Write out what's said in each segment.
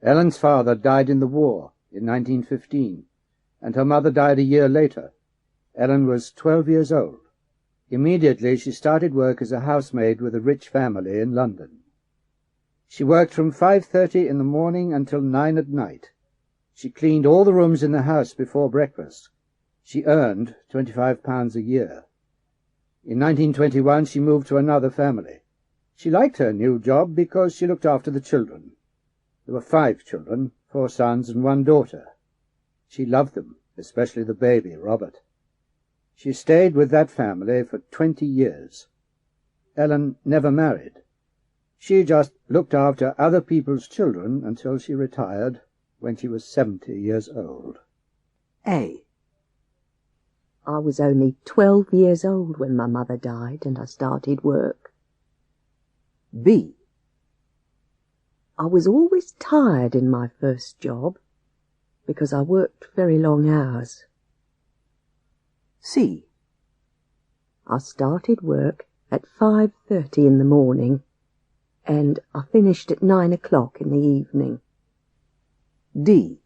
Ellen's father died in the war in 1915, and her mother died a year later. Ellen was 12 years old. Immediately she started work as a housemaid with a rich family in London. She worked from 5:30 in the morning until 9 at night. She cleaned all the rooms in the house before breakfast. She earned £25 a year. In 1921 she moved to another family. She liked her new job because she looked after the children. There were 5 children, 4 sons and 1 daughter. She loved them, especially the baby, Robert. She stayed with that family for 20 years. Ellen never married. She just looked after other people's children until she retired when she was 70 years old. A. I was only 12 years old when my mother died and I started work. B. I was always tired in my first job because I worked very long hours. C. I started work at 5:30 in the morning and I finished at 9 o'clock in the evening. D.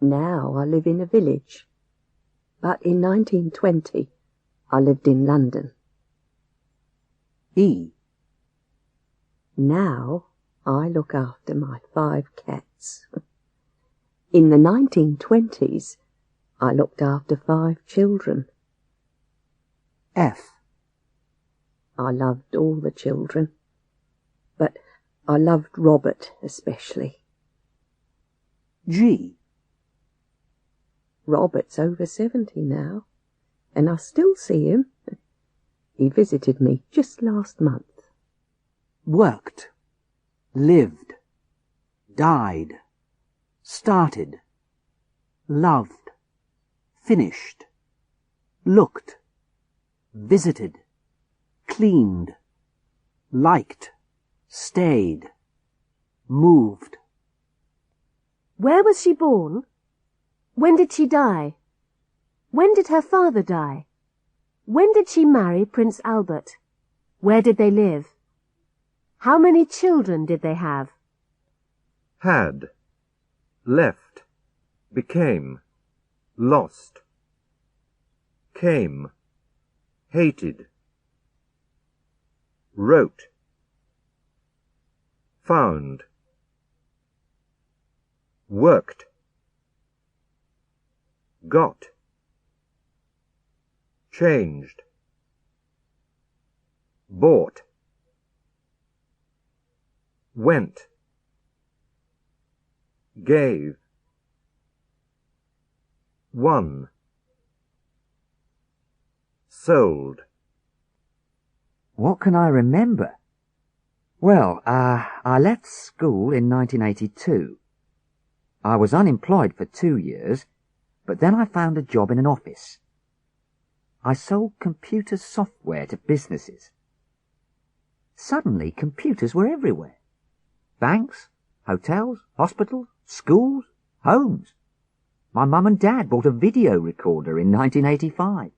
Now I live in a village, but in 1920 I lived in London. E. Now I look after my 5 cats. In the 1920s, I looked after 5 children. F. I loved all the children, but I loved Robert especially. G. Robert's over 70 now, and I still see him. He visited me just last month. Worked, lived, died, started, loved, finished, looked, visited, cleaned, liked, stayed, moved. Where was she born? When did she die? When did her father die? When did she marry Prince Albert? Where did they live? How many children did they have? Had, left, became, lost, came, hated, wrote, found, worked, got, changed, bought, went, gave, won, sold. What can I remember? Well, I left school in 1982. I was unemployed for 2 years, but then I found a job in an office. I sold computer software to businesses. Suddenly, computers were everywhere. Banks, hotels, hospitals, schools, homes. My mum and dad bought a video recorder in 1985.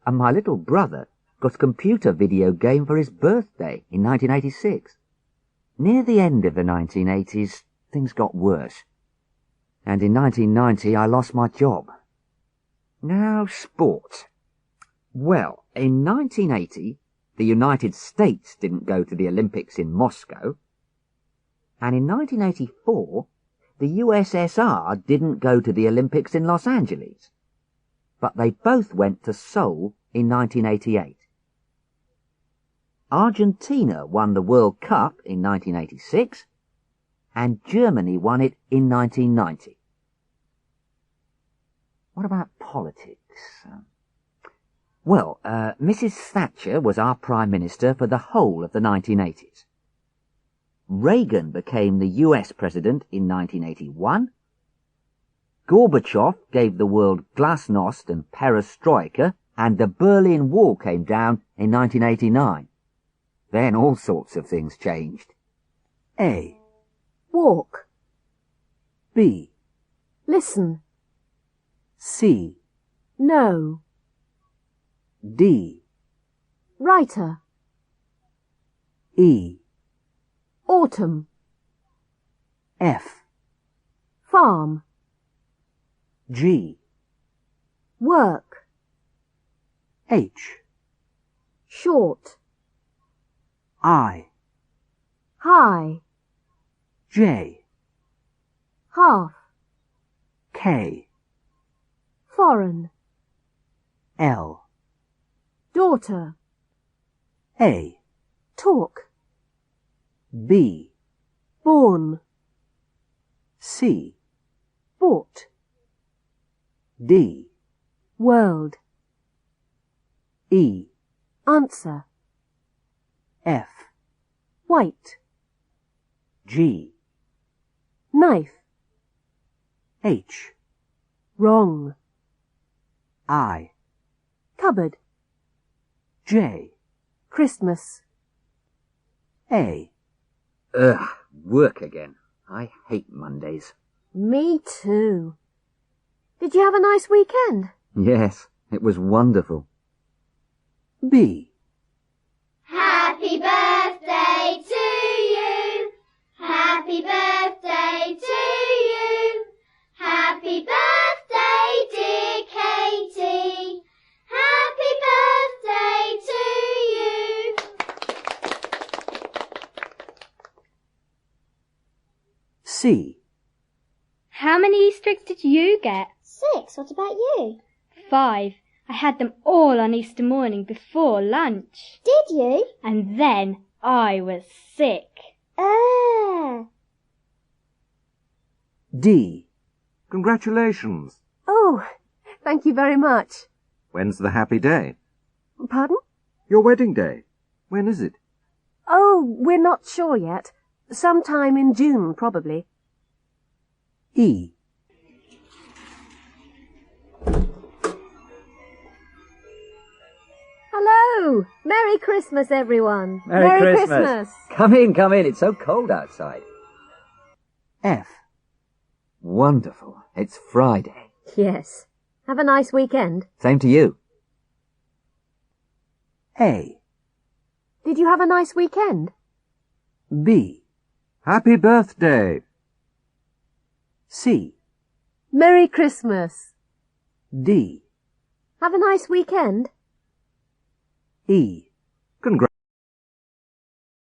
And my little brother got a computer video game for his birthday in 1986. Near the end of the 1980s, things got worse. And in 1990, I lost my job. Now, sport. Well, in 1980, the United States didn't go to the Olympics in Moscow. And in 1984, the USSR didn't go to the Olympics in Los Angeles. But they both went to Seoul in 1988. Argentina won the World Cup in 1986, and Germany won it in 1990. What about politics? Well, Mrs. Thatcher was our Prime Minister for the whole of the 1980s. Reagan became the US President in 1981. Gorbachev gave the world glasnost and perestroika, and the Berlin Wall came down in 1989. Then all sorts of things changed. A. Walk. B. Listen. C. Know. D. Writer. E. Autumn. F. Farm. G. Work. H. Short. I. High. J. Half. K. Foreign. L. Daughter. A. Talk. B. Born. C. Bought. D. World. E. Answer. F. White. G. Knife. H. Wrong. I. Cupboard. J. Christmas. A. Ugh, work again. I hate Mondays. Me too. Did you have a nice weekend? Yes, it was wonderful. B. Happy birthday to you. Happy birthday to you. Happy birthday, dear Katie. Happy birthday to you. C. How many Easter eggs did you get? 6. What about you? 5. I had them all on Easter morning before lunch. Did you? And then I was sick. D. Congratulations. Oh, thank you very much. When's the happy day? Pardon? Your wedding day. When is it? Oh, we're not sure yet. Sometime in June, probably. E. Hello! Merry Christmas, everyone! Merry Christmas. Come in, it's so cold outside. F. Wonderful. It's Friday. Yes. Have a nice weekend. Same to you. A. Did you have a nice weekend? B. Happy birthday. C. Merry Christmas. D. Have a nice weekend. E.